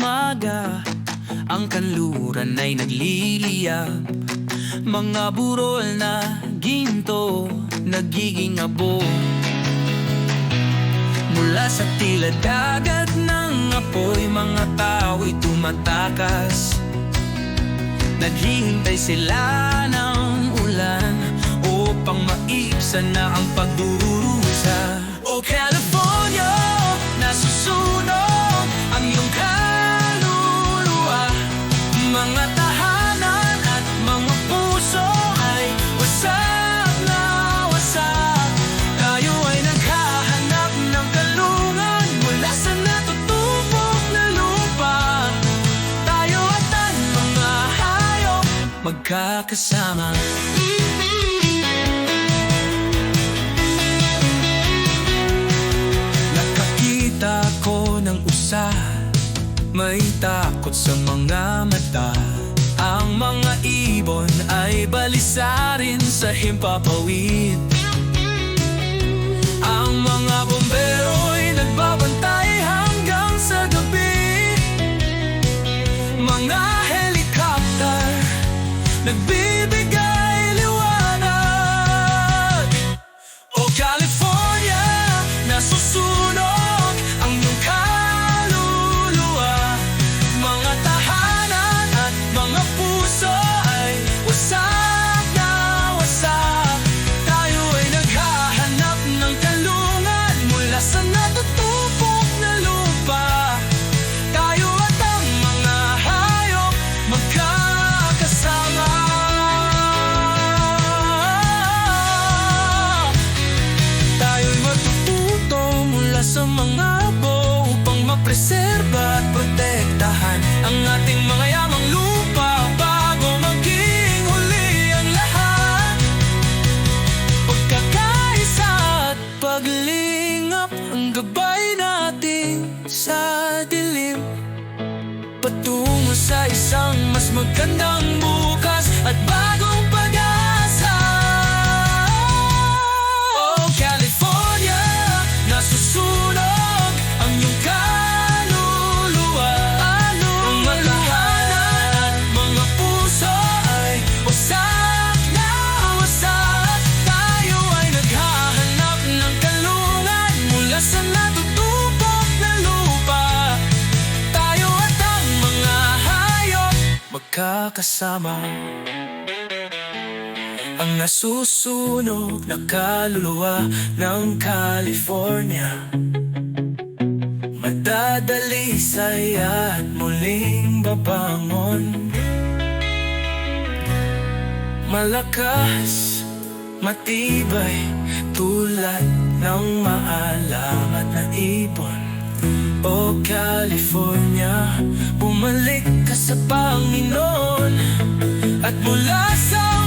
umaga, ang kanluran ay nagliliyab. Mga burol na ginto, nagiging abo. Mula sa tila dagat ng apoy, mga tao'y tumatakas. Naghihintay sila ng ulan upang maibsan na ang pagdurusa. Oh California, nasusunog ang iyong kaluluwa. Mga tahanan at mga puso ay wasak na wasak. Tayo ay naghahanap ng kalungan mula sa natutubog na lupa. Tayo at ang mga hayop magkakasama. Nakakita ko ng usa, may takot sa mga mata. Ang mga ibon ay balisa rin sa himpapawid. Ang mga bombero'y nagbabantay hanggang sa gabi. Mga helicopter nagbibigay liwanag. Oh California, nasusunog ang iyong kaluluwa. Mga tahanan at mga puso ay wasak na wasak. Tayo ay naghahanap ng kalungan mula sa natutubog na lupa. Tayo at ang mga hayop magkakasama. Tayo'y matututo mula sa mga abo upang mapreserba at protektahan ang ating mga yamang lupa bago maging huli ang lahat. Pagkakaisa at paglingap ang gabay natin sa dilim, patungo sa isang mas magandang bukas at bagong pag-asa. Oh California, nasusunog ang iyong kaluluwa. Mga tahanan at mga puso ay wasak na wasak. Tayo ay naghahanap ng kalungan mula sa natutubog na lupa. Tayo at ang mga hayop magkakasama. Ang nasusunog na kaluluwa ng California, madadalisay at muling babangon. Malakas, matibay, tulad ng maalangat na ibon. O California, bumalik ka sa Panginoon at mula sa